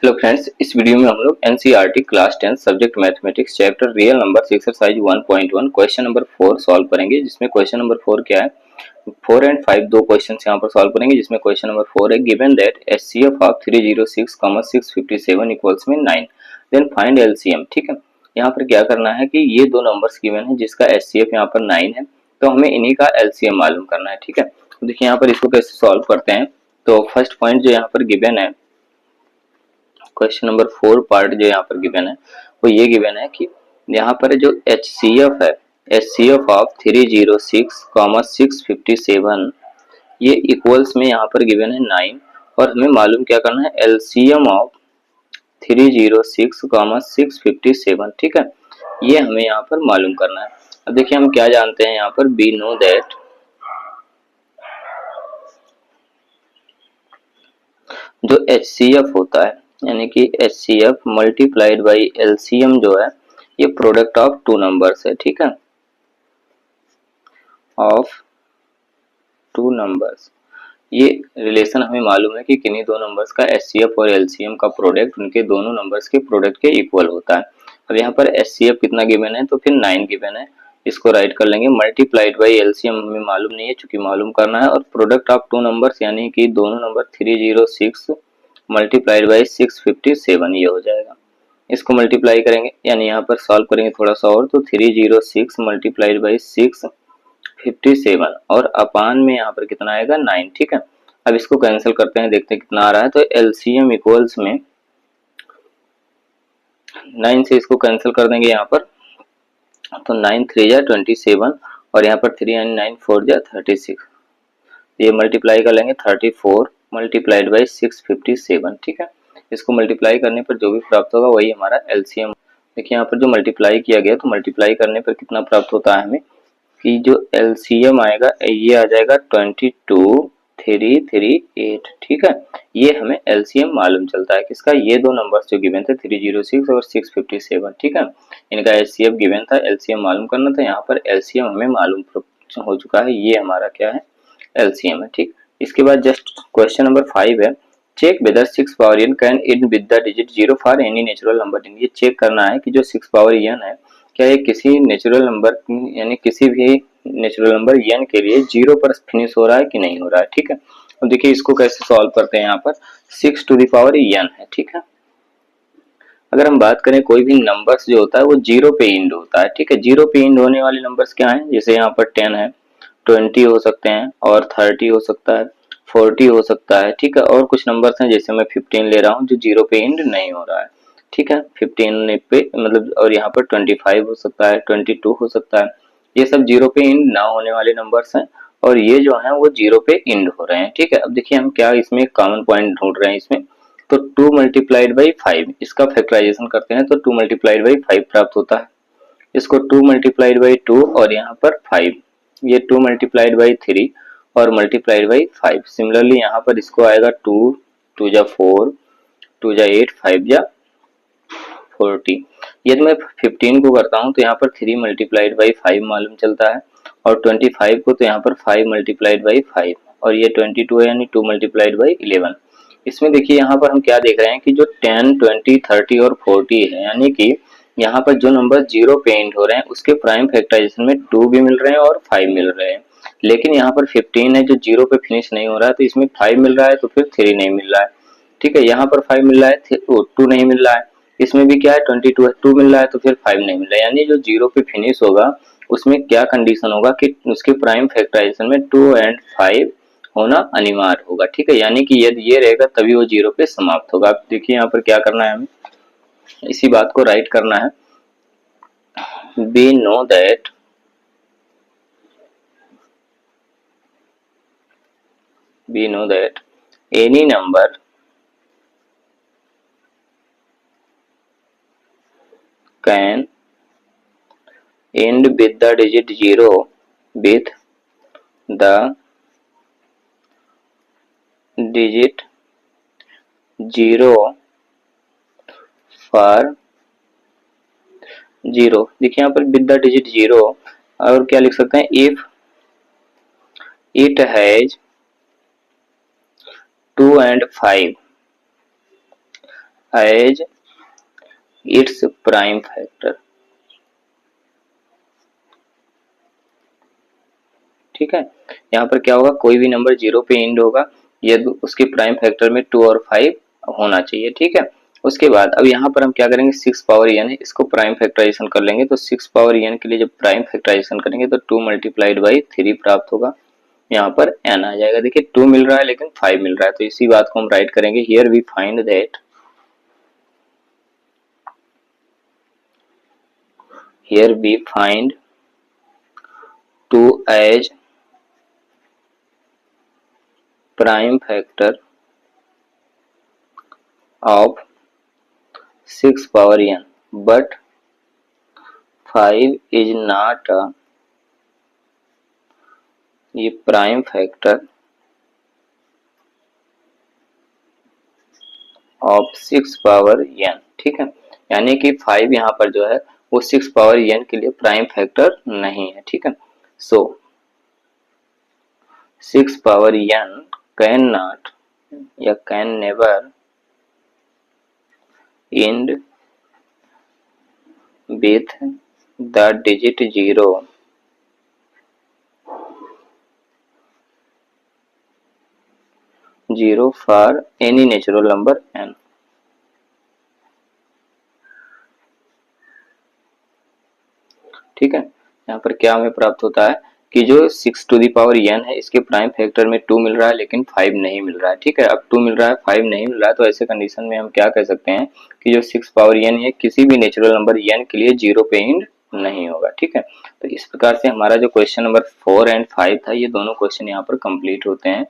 Hello friends, इस video में हम लोग NCERT class 10 subject mathematics chapter real numbers exercise 1.1 question number 4 solve करेंगे। जिसमें क्वेश्चन नंबर 4 क्या है, 4 एंड 5 दो क्वेश्चंस यहाँ पर सॉल्व करेंगे। जिसमें क्वेश्चन नंबर 4 है, given that HCF of 306, 657 equals में 9, देन फाइंड एलसीएम। ठीक है, यहाँ पर क्या करना है कि ये दो नंबर्स गिवन है जिसका एचसीएफ यहाँ पर 9 है, तो हमें इन्हीं का एलसीएम मालूम करना है। ठीक है, तो देखिए यहाँ पर इसको कैसे सॉल्व करते हैं। तो फर्स्ट पॉइंट जो यहाँ पर गिवन है, क्वेश्चन नंबर 4 पार्ट जो यहाँ पर गिवन है वो ये गिवन है कि यहाँ पर जो एचसीएफ है, एचसीएफ ऑफ 306, 657 ये इक्वल्स में यहाँ पर गिवन है 9, और हमें मालूम क्या करना है, एलसीएम ऑफ 306, 657। ठीक है, ये हमें यहाँ पर मालूम करना है। अब देखिए हम क्या जानते हैं यहाँ पर, वी नो दैट जो एचसीएफ होता है यानी कि एचसीएफ मल्टीप्लाइड बाई एलसीएम जो है ये प्रोडक्ट ऑफ टू नंबर्स है। ठीक है, ऑफ टू नंबर्स, ये रिलेशन हमें मालूम है कि किन्हीं दो नंबर्स का एचसीएफ और एलसीएम का प्रोडक्ट उनके दोनों नंबर्स के प्रोडक्ट के इक्वल होता है। अब यहाँ पर एचसीएफ कितना गिवन है, तो फिर 9 गिवन है, इसको राइट कर लेंगे। मल्टीप्लाइड बाई एलसीएम हमें मालूम नहीं है, चूंकि मालूम करना है, और प्रोडक्ट ऑफ टू नंबर्स यानी कि दोनों नंबर 306 मल्टीप्लाइड बाई 657 ये हो जाएगा। इसको मल्टीप्लाई करेंगे यानी यहाँ पर सॉल्व करेंगे थोड़ा सा और, तो 306 मल्टीप्लाइड बाई 657 और अपान में यहाँ पर कितना आएगा 9। ठीक है, अब इसको कैंसिल करते हैं, देखते हैं कितना आ रहा है। तो एलसीएम इक्वल्स में 9 से इसको कैंसिल कर देंगे यहाँ पर, तो 9 3 जा 27 और यहाँ पर 3 यानी 9 4 जा 36, ये मल्टीप्लाई कर लेंगे 34 मल्टीप्लाइड बाई 657। ठीक है, इसको मल्टीप्लाई करने पर जो भी प्राप्त होगा वही हमारा एलसीएम। देखिए यहाँ पर जो मल्टीप्लाई किया गया, तो मल्टीप्लाई करने पर कितना प्राप्त होता है हमें कि जो एलसीएम आएगा ये आ जाएगा 22338। ठीक है, ये हमें एलसीएम मालूम चलता है किसका, ये दो नंबर्स जो गिवन थे 306 और 657। ठीक है, इनका एचसीएफ गिवन था, एलसीएम मालूम करना था। यहाँ पर एलसीएम हमें मालूम हो चुका है, ये हमारा क्या है, एलसीएम है। ठीक, इसके बाद जस्ट क्वेश्चन नंबर 5 है, check whether 6 power n can end with the digit 0 for any natural number n। ये चेक करना है कि जो 6 पावर n है क्या ये किसी नेचुरल नंबर यानी किसी भी नेचुरल नंबर n के लिए 0 पर फिनिश हो रहा है कि नहीं हो रहा है। ठीक है, अब देखिए इसको कैसे सॉल्व करते हैं। यहाँ पर 6 टू द पावर n है। ठीक है, अगर हम बात करें कोई भी नंबर्स जो होता है वो 0 पे इंड होता है। ठीक है, 0 पे इंड होने वाले नंबर्स क्या हैं, जैसे यहाँ पर 10 है, 20 हो सकते हैं और 30 हो सकता है, 40 हो सकता है। ठीक है, और कुछ नंबर्स हैं जैसे मैं 15 ले रहा हूँ जो 0 पे इंड नहीं हो रहा है। ठीक है, 15 पे मतलब, और यहाँ पर 25 हो सकता है, 22 हो सकता है, ये सब 0 पे इंड ना होने वाले नंबर्स हैं, और ये जो है वो 0 पे इंड हो रहे हैं। ठीक है, अब देखिए हम क्या इसमें कॉमन पॉइंट ढूंढ रहे हैं इसमें, तो 2 मल्टीप्लाइड बाई 5, इसका फैक्टराइजेशन करते हैं तो 2 मल्टीप्लाइड बाई 5 प्राप्त होता है। इसको 2 मल्टीप्लाइड बाई 2 और यहाँ पर 5, ये 2 मल्टीप्लाइड बाई 3 और मल्टीप्लाइड बाई 5। सिमिलरली यहाँ पर इसको आएगा 2 2 जा 4, 2 जा 8, 5 जा 40। यदि मैं 15 को करता हूँ तो यहाँ पर 3 मल्टीप्लाइड बाई 5 मालूम चलता है, और 25 को तो यहाँ पर 5 मल्टीप्लाइड बाई 5, और ये 22 है यानी 2 मल्टीप्लाइड बाई 11। इसमें देखिए यहाँ पर हम क्या देख रहे हैं कि जो 10, 20, 30 और 40 है, यानी कि यहाँ पर जो नंबर 0 पे एंड हो रहे हैं उसके प्राइम फैक्टराइजेशन में 2 भी मिल रहे हैं और 5 मिल रहे हैं। लेकिन यहाँ पर 15 है जो 0 पे फिनिश नहीं हो रहा है, तो इसमें 5 मिल रहा है तो फिर 3 नहीं मिल रहा है। ठीक है, यहाँ पर 5 मिल रहा है, 2 नहीं मिल रहा है, इसमें भी क्या है 22 है, 2 मिल रहा है तो फिर 5 नहीं मिल रहा है। यानी जो 0 पे फिनिश होगा उसमें क्या कंडीशन होगा कि उसके प्राइम फैक्टराइजेशन में 2 एंड 5 होना अनिवार्य होगा। ठीक है, यानी कि यदि ये रहेगा तभी वो 0 पे समाप्त होगा। अब देखिए यहाँ पर क्या करना है, हमें इसी बात को राइट करना है। we know that any number can end with the digit 0 with the digit 0 for 0। देखिए यहाँ पर विद द डिजिट 0, और क्या लिख सकते हैं, if it has 2 and 5 as its prime factor. ठीक है, यहाँ पर क्या होगा, कोई भी नंबर 0 पे एंड होगा, ये उसके प्राइम फैक्टर में 2 और 5 होना चाहिए। ठीक है, उसके बाद अब यहाँ पर हम क्या करेंगे, 6 पावर n है, इसको प्राइम फैक्टराइजेशन कर लेंगे। तो 6 पावर n के लिए जब प्राइम फैक्टराइजेशन करेंगे तो 2 मल्टीप्लाइड बाई 3 प्राप्त होगा, यहाँ पर n आ जाएगा। देखिए 2 मिल रहा है लेकिन 5 मिल रहा है, तो इसी बात को हम राइट करेंगे, here we find that, here we find 2 as prime factor of 6 power n, but 5 is not a ये prime factor of 6 power n। ठीक है, यानी कि 5 यहाँ पर जो है वो 6 पावर n के लिए प्राइम फैक्टर नहीं है। ठीक है, सो 6 पावर n कैन नॉट या can never end with the digit 0 for any natural number n। ठीक है, यहाँ पर क्या हमें प्राप्त होता है कि जो 6 टू दी पावर n है, इसके प्राइम फैक्टर में 2 मिल रहा है लेकिन 5 नहीं मिल रहा है। ठीक है, अब 2 मिल रहा है 5 नहीं मिल रहा है, तो ऐसे कंडीशन में हम क्या कह सकते हैं कि जो 6 पावर n है किसी भी नेचुरल नंबर n के लिए 0 पे एंड नहीं होगा। ठीक है, तो इस प्रकार से हमारा जो क्वेश्चन नंबर 4 एंड 5 था, ये दोनों क्वेश्चन यहाँ पर कंप्लीट होते हैं।